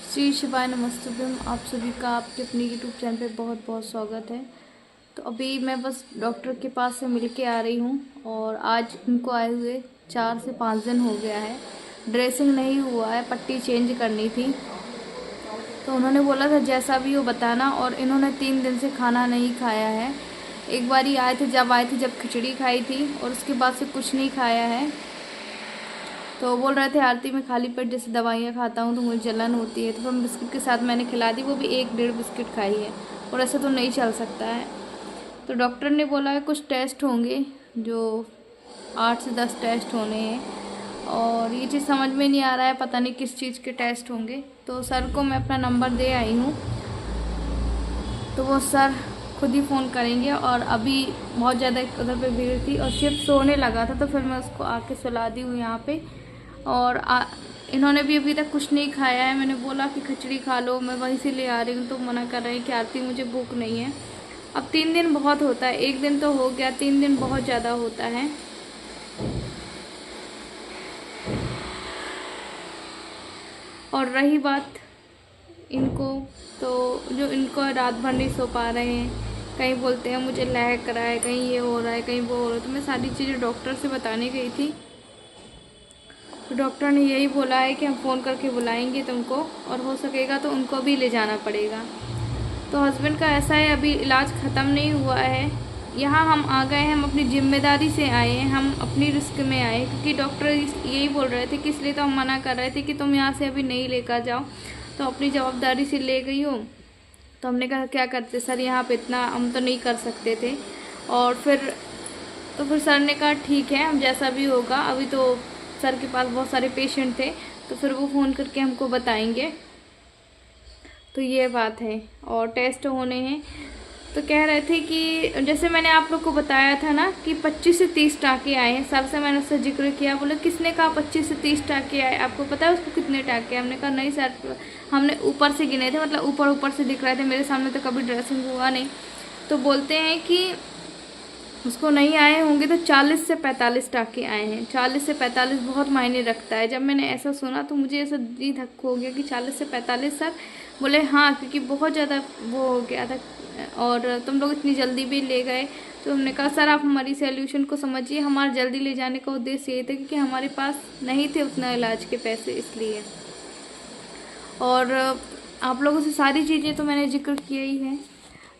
श्री शिवाय नमस्तुभ्यम। आप सभी का आपके अपने यूट्यूब चैनल पे बहुत बहुत स्वागत है। तो अभी मैं बस डॉक्टर के पास से मिल के आ रही हूँ और आज इनको आए हुए 4 से 5 दिन हो गया है। ड्रेसिंग नहीं हुआ है, पट्टी चेंज करनी थी। तो उन्होंने बोला था जैसा भी हो बताना, और इन्होंने 3 दिन से खाना नहीं खाया है। एक बार ही आए थे जब खिचड़ी खाई थी और उसके बाद से कुछ नहीं खाया है। तो बोल रहे थे आरती में खाली पेट जैसे दवाइयाँ खाता हूँ तो मुझे जलन होती है। तो फिर बिस्किट के साथ मैंने खिला दी, वो भी 1-1.5 बिस्किट खाई है। और ऐसा तो नहीं चल सकता है। तो डॉक्टर ने बोला है कुछ टेस्ट होंगे, जो 8 से 10 टेस्ट होने हैं, और ये चीज़ समझ में नहीं आ रहा है, पता नहीं किस चीज़ के टेस्ट होंगे। तो सर को मैं अपना नंबर दे आई हूँ, तो वो सर खुद ही फ़ोन करेंगे। और अभी बहुत ज़्यादा उधर पे भीड़ थी और शिफ्ट सोने लगा था, तो फिर मैं उसको आके सुला दी हूँ यहाँ पे। और इन्होंने भी अभी तक कुछ नहीं खाया है। मैंने बोला कि खिचड़ी खा लो, मैं वहीं से ले आ रही हूँ, तो मना कर रहे हैं कि आरती मुझे भूख नहीं है। अब 3 दिन बहुत होता है, 1 दिन तो हो गया, 3 दिन बहुत ज़्यादा होता है। और रही बात इनको, तो जो इनको रात भर नहीं सो पा रहे हैं, कहीं बोलते हैं मुझे लहक रहा है, कहीं ये हो रहा है, कहीं वो हो रहा है। तो मैं सारी चीज़ें डॉक्टर से बताने गई थी, तो डॉक्टर ने यही बोला है कि हम फ़ोन करके बुलाएंगे तुमको, और हो सकेगा तो उनको भी ले जाना पड़ेगा। तो हस्बैंड का ऐसा है, अभी इलाज ख़त्म नहीं हुआ है। यहाँ हम आ गए हैं, हम अपनी ज़िम्मेदारी से आए हैं, हम अपनी रिस्क में आए, क्योंकि डॉक्टर यही बोल रहे थे कि इसलिए तो हम मना कर रहे थे कि तुम यहाँ से अभी नहीं लेकर जाओ, तो अपनी जवाबदारी से ले गई हो। तो हमने कहा क्या करते सर, यहाँ पे इतना हम तो नहीं कर सकते थे। और फिर सर ने कहा ठीक है, हम जैसा भी होगा, अभी तो सर के पास बहुत सारे पेशेंट थे, तो फिर वो फ़ोन करके हमको बताएंगे। तो ये बात है। और टेस्ट होने हैं, तो कह रहे थे कि जैसे मैंने आप लोग को बताया था ना कि 25 से 30 टाँके आए हैं। सर से मैंने उससे जिक्र किया, बोले किसने कहा 25 से 30 टाँके आए, आपको पता है उसको कितने टाँके? हमने कहा नहीं सर, हमने ऊपर से गिने थे, मतलब ऊपर से दिख रहे थे, मेरे सामने तो कभी ड्रेसिंग हुआ नहीं। तो बोलते हैं कि उसको नहीं आए होंगे तो 40 से 45 टाँके आए हैं। 40 से 45 बहुत मायने रखता है। जब मैंने ऐसा सुना तो मुझे ऐसा जी धक्क हो गया कि 40 से 45 सर। बोले हाँ, क्योंकि बहुत ज़्यादा वो हो गया था और तुम लोग इतनी जल्दी भी ले गए। तो हमने कहा सर आप हमारी सॉल्यूशन को समझिए, हमारा जल्दी ले जाने का उद्देश्य ये था क्योंकि हमारे पास नहीं थे उतना इलाज के पैसे, इसलिए। और आप लोगों से सारी चीज़ें तो मैंने जिक्र किया ही है।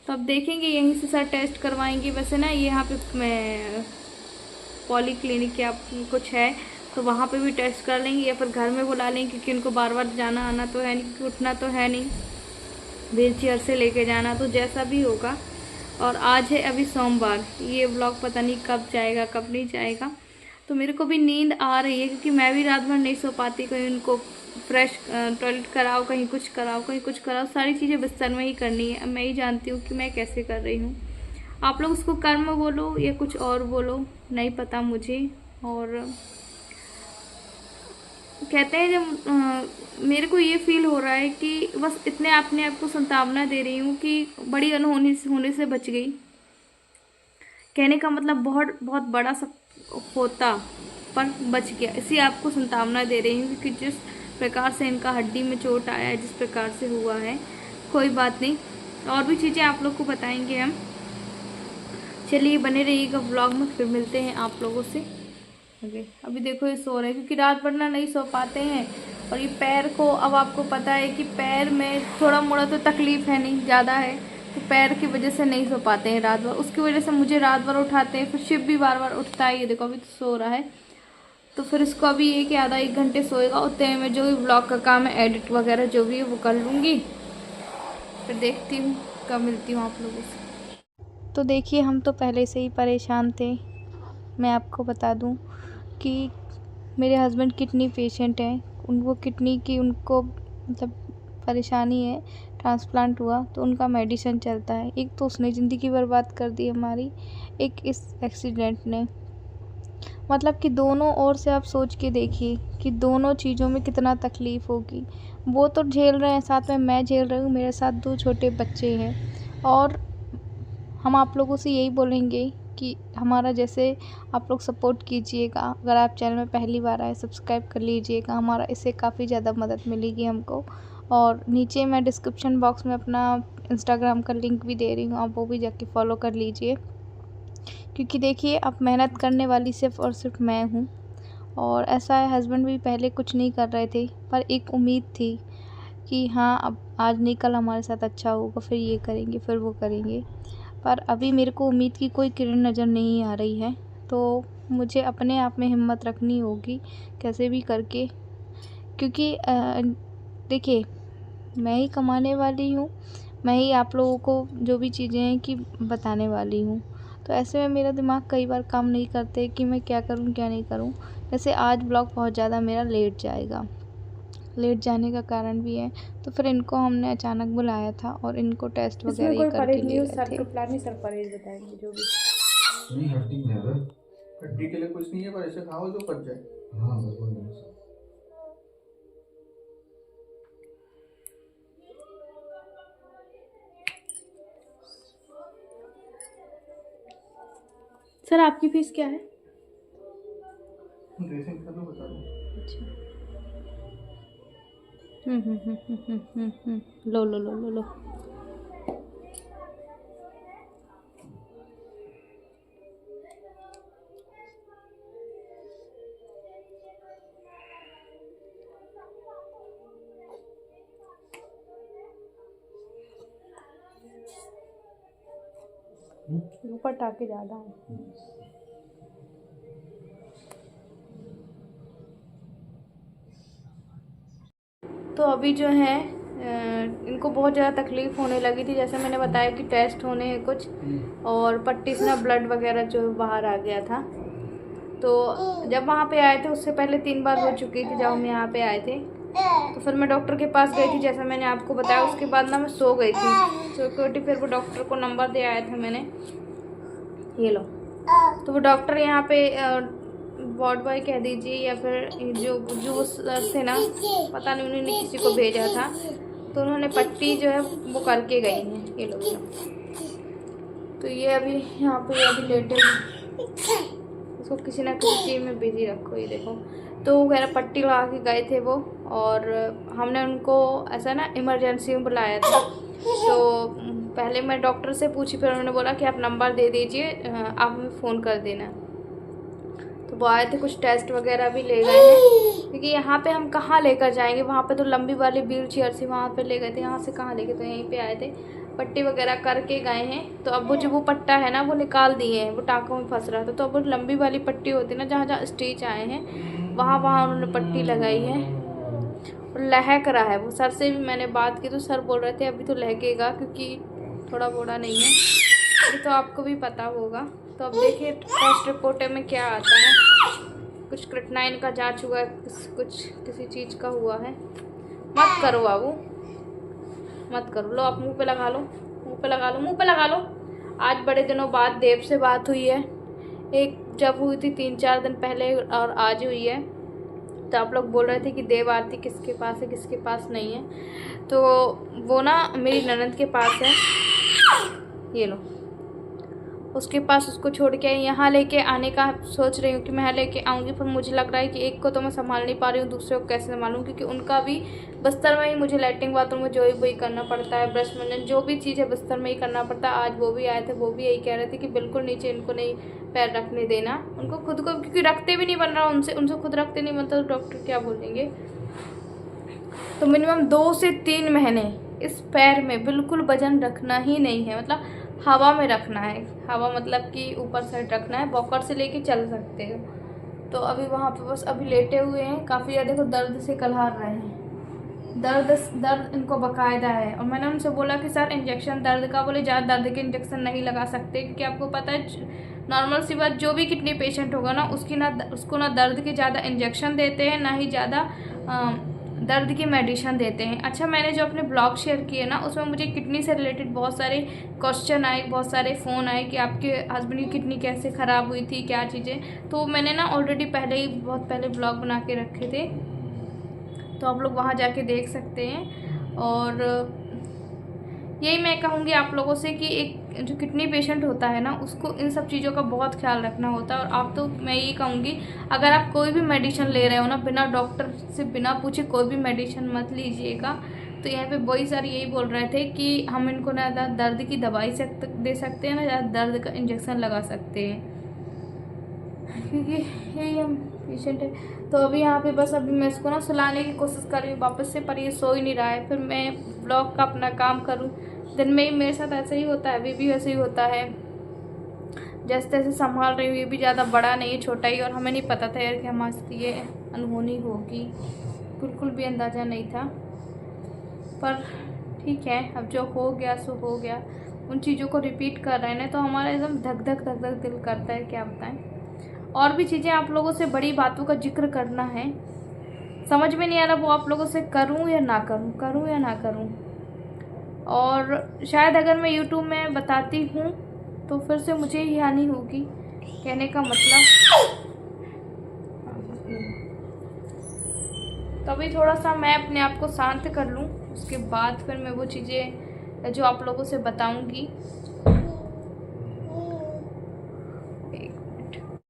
तो अब देखेंगे, यहीं से सर टेस्ट करवाएंगे। वैसे ना यहाँ पे मैं पॉली क्लिनिक या कुछ है तो वहाँ पे भी टेस्ट कर लेंगे, या फिर घर में बुला लेंगे, क्योंकि उनको बार बार जाना आना तो है नहीं, क्योंकि उठना तो है नहीं, व्हील चेयर से लेके जाना, तो जैसा भी होगा। और आज है अभी सोमवार, ये व्लॉग पता नहीं कब जाएगा कब नहीं जाएगा। तो मेरे को भी नींद आ रही है, क्योंकि मैं भी रात भर नहीं सो पाती। कहीं उनको फ्रेश टॉयलेट कराओ, कहीं कुछ कराओ, कहीं कुछ कराओ, सारी चीज़ें बिस्तर में ही करनी है। अब मैं ही जानती हूँ कि मैं कैसे कर रही हूँ। आप लोग उसको कर्म बोलो या कुछ और बोलो, नहीं पता मुझे। और कहते हैं जब मेरे को ये फील हो रहा है कि बस इतने अपने आप को सांत्वना दे रही हूँ कि बड़ी अनहोनी होने से बच गई। कहने का मतलब बहुत बहुत बड़ा सब होता पर बच गया, इसी आपको सांत्वना दे रही हूँ, क्योंकि जिस प्रकार से इनका हड्डी में चोट आया है, जिस प्रकार से हुआ है, कोई बात नहीं, और भी चीज़ें आप लोग को बताएंगे हम। चलिए बने रहिएगा व्लॉग में, फिर मिलते हैं आप लोगों से आगे। अभी देखो ये सो रहे हैं, क्योंकि रात भर ना नहीं सो पाते हैं। और ये पैर को, अब आपको पता है कि पैर में थोड़ा मोड़ा तो तकलीफ़ है नहीं, ज़्यादा है, तो पैर की वजह से नहीं सो पाते हैं रात भर। उसकी वजह से मुझे रात भर उठाते हैं, फिर शिव भी बार बार उठता है। ये देखो अभी तो सो रहा है, तो फिर इसको अभी ये कि आधा 1 घंटे सोएगा, उतने में जो भी ब्लॉग का काम है, एडिट वगैरह जो भी है वो कर लूँगी। फिर देखती हूँ कब मिलती हूँ आप लोगों से। तो देखिए हम तो पहले से ही परेशान थे। मैं आपको बता दूँ कि मेरे हस्बैंड किडनी पेशेंट हैं, उनको किडनी की उनको मतलब परेशानी है, ट्रांसप्लांट हुआ तो उनका मेडिसिन चलता है। एक तो उसने ज़िंदगी बर्बाद कर दी हमारी, एक इस एक्सीडेंट ने। मतलब कि दोनों ओर से आप सोच के देखिए कि दोनों चीज़ों में कितना तकलीफ़ होगी। वो तो झेल रहे हैं, साथ में मैं झेल रही हूँ, मेरे साथ 2 छोटे बच्चे हैं। और हम आप लोगों से यही बोलेंगे कि हमारा जैसे आप लोग सपोर्ट कीजिएगा। अगर आप चैनल में पहली बार आए, सब्सक्राइब कर लीजिएगा, हमारा इससे काफ़ी ज़्यादा मदद मिलेगी हमको। और नीचे मैं डिस्क्रिप्शन बॉक्स में अपना इंस्टाग्राम का लिंक भी दे रही हूँ, आप वो भी जाके फॉलो कर लीजिए। क्योंकि देखिए, अब मेहनत करने वाली सिर्फ़ और सिर्फ मैं हूँ। और ऐसा है, हस्बैंड भी पहले कुछ नहीं कर रहे थे, पर एक उम्मीद थी कि हाँ, अब आज नहीं कल हमारे साथ अच्छा होगा, फिर ये करेंगे, फिर वो करेंगे। पर अभी मेरे को उम्मीद की कोई किरण नज़र नहीं आ रही है। तो मुझे अपने आप में हिम्मत रखनी होगी कैसे भी करके। क्योंकि देखिए, मैं ही कमाने वाली हूँ, मैं ही आप लोगों को जो भी चीज़ें हैं कि बताने वाली हूँ। तो ऐसे में मेरा दिमाग कई बार काम नहीं करते कि मैं क्या करूँ क्या नहीं करूँ। जैसे आज ब्लॉग बहुत ज़्यादा मेरा लेट जाएगा, लेट जाने का कारण भी है। तो फिर इनको हमने अचानक बुलाया था और इनको टेस्ट वगैरह ही करके ले गए थे। प्लान नहीं, सर परहेज बताएंगे जो भी। नहीं हड्डी में है, हड्डी के लिए कुछ नहीं है, पर ऐसे खाओ जो पच जाए। हाँ बिल्कुल। सर आपकी फ़ीस क्या है? ड्रेसिंग कर लो, बता दो। अच्छा। लो लो लो लो लो। ऊपर टाके ज़्यादा है। तो अभी जो है इनको बहुत ज़्यादा तकलीफ़ होने लगी थी। जैसे मैंने बताया कि टेस्ट होने हैं कुछ, और पट्टी से ना ब्लड वगैरह जो बाहर आ गया था। तो जब वहाँ पे आए थे, उससे पहले 3 बार हो चुकी थी जब हम यहाँ पे आए थे। तो फिर मैं डॉक्टर के पास गई थी, जैसा मैंने आपको बताया। उसके बाद ना मैं सो गई थी, सिक्योरिटी फिर वो डॉक्टर को नंबर दे आया था मैंने, ये लो। तो वो डॉक्टर यहाँ पे वार्ड बॉय कह दीजिए या फिर जो सर थे ना, पता नहीं उन्होंने किसी को भेजा था। तो उन्होंने पट्टी जो है वो करके गई हैं, ये लो। तो ये अभी यहाँ पे अभी लेटे, इसको किसी ना किसी चीज़ में बिजी रखो, ये देखो। तो वो कह पट्टी लगा के गए थे वो, और हमने उनको ऐसा ना इमरजेंसी में बुलाया था। तो पहले मैं डॉक्टर से पूछी, फिर उन्होंने बोला कि आप नंबर दे दीजिए, आप हमें फ़ोन कर देना। तो वो आए थे, कुछ टेस्ट वगैरह भी ले गए हैं, क्योंकि यहाँ पे हम कहाँ लेकर जाएंगे, वहाँ पे तो लंबी वाली व्हील चेयर से वहाँ पे ले गए थे, यहाँ से कहाँ लेके, तो यहीं पे आए थे, पट्टी वगैरह करके गए हैं। तो अब वो जो वो पट्टा है ना वो निकाल दिए हैं, वो टाँकों में फंस रहा था। तो अब वो लंबी वाली पट्टी होती है ना, जहाँ जहाँ स्टिच आए हैं वहाँ वहाँ उन्होंने पट्टी लगाई है, और लहक रहा है वो। सर से भी मैंने बात की तो सर बोल रहे थे अभी तो लहकेगा, क्योंकि थोड़ा बोड़ा नहीं है, ये तो आपको भी पता होगा। तो अब देखिए टेस्ट रिपोर्ट में क्या आता है। कुछ क्रिएटिनिन का जांच हुआ है, कुछ किसी चीज़ का हुआ है। मत करो बाबू, मत करो। लो आप मुंह पे लगा लो, मुंह पे लगा लो, मुंह पे लगा लो। आज बड़े दिनों बाद देव से बात हुई है, एक जब हुई थी 3-4 दिन पहले, और आज हुई है। तो आप लोग बोल रहे थे कि देव आरती किसके पास है, किसके पास नहीं है। तो वो ना मेरी ननद के पास है, ये लो, उसके पास उसको छोड़ के यहाँ लेके आने का सोच रही हूँ कि मैं लेके आऊँगी। पर मुझे लग रहा है कि एक को तो मैं संभाल नहीं पा रही हूँ, दूसरे को कैसे संभालूँ, क्योंकि उनका भी बस्तर में ही मुझे लैट्रिन बाथरूम में जो ही वही करना पड़ता है, ब्रश मंजन जो भी चीज़ है बस्तर में ही करना पड़ता है। आज वो भी आए थे, वो भी यही कह रहे थे कि बिल्कुल नीचे इनको नहीं पैर रखने देना, उनको खुद को, क्योंकि रखते भी नहीं बन रहा उनसे खुद रखते नहीं बनता, तो डॉक्टर क्या बोलेंगे। तो मिनिमम 2 से 3 महीने इस पैर में बिल्कुल वजन रखना ही नहीं है, मतलब हवा में रखना है। हवा मतलब कि ऊपर साइड रखना है, वॉकर से लेके चल सकते हो। तो अभी वहाँ पे बस अभी लेटे हुए हैं, काफ़ी ज़्यादा देखो दर्द से कलहार रहे हैं, दर्द इनको बकायदा है। और मैंने उनसे बोला कि सर इंजेक्शन दर्द का, बोले ज़्यादा दर्द के इंजेक्शन नहीं लगा सकते, क्योंकि आपको पता है नॉर्मल सी बात, जो भी किडनी पेशेंट होगा ना उसको ना दर्द के ज़्यादा इंजेक्शन देते हैं, ना ही ज़्यादा दर्द की मेडिसिन देते हैं। अच्छा, मैंने जो अपने ब्लॉग शेयर किए ना, उसमें मुझे किडनी से रिलेटेड बहुत सारे क्वेश्चन आए, बहुत सारे फ़ोन आए कि आपके हस्बैंड की किडनी कैसे ख़राब हुई थी, क्या चीज़ें। तो मैंने ना ऑलरेडी पहले ही बहुत पहले ब्लॉग बना के रखे थे, तो आप लोग वहाँ जाके देख सकते हैं। और यही मैं कहूँगी आप लोगों से कि एक जो किडनी पेशेंट होता है ना, उसको इन सब चीज़ों का बहुत ख्याल रखना होता है। और आप तो मैं यही कहूँगी, अगर आप कोई भी मेडिसिन ले रहे हो ना, बिना डॉक्टर से बिना पूछे कोई भी मेडिसिन मत लीजिएगा। तो यहाँ पे वही सर यही बोल रहे थे कि हम इनको ना ज़्यादा दर्द की दवाई दे सकते हैं, ना ज़्यादा दर्द का इंजेक्शन लगा सकते हैं, क्योंकि यही हम पेशेंट है। तो अभी यहाँ पे बस अभी मैं इसको ना सुलाने की कोशिश कर रही हूँ वापस से, पर ये सो ही नहीं रहा है। फिर मैं ब्लॉग का अपना काम करूँ, दिन में ही मेरे साथ ऐसे ही होता है, अभी भी वैसे ही होता है। जैसे तैसे संभाल रही हूँ, ये भी ज़्यादा बड़ा नहीं है, छोटा ही। और हमें नहीं पता था यार कि हमारे ये अनहोनी होगी, बिल्कुल भी अंदाज़ा नहीं था। पर ठीक है, अब जो हो गया सो हो गया। उन चीज़ों को रिपीट कर रहे हैं ना, तो हमारा एकदम धक धक धक धक दिल करता है, क्या बताएं। और भी चीज़ें आप लोगों से बड़ी बातों का जिक्र करना है, समझ में नहीं आ रहा वो आप लोगों से करूं या ना करूं, करूं या ना करूं। और शायद अगर मैं YouTube में बताती हूं तो फिर से मुझे ही हानि होगी, कहने का मतलब। तो अभी थोड़ा सा मैं अपने आप को शांत कर लूं, उसके बाद फिर मैं वो चीज़ें जो आप लोगों से बताऊंगी।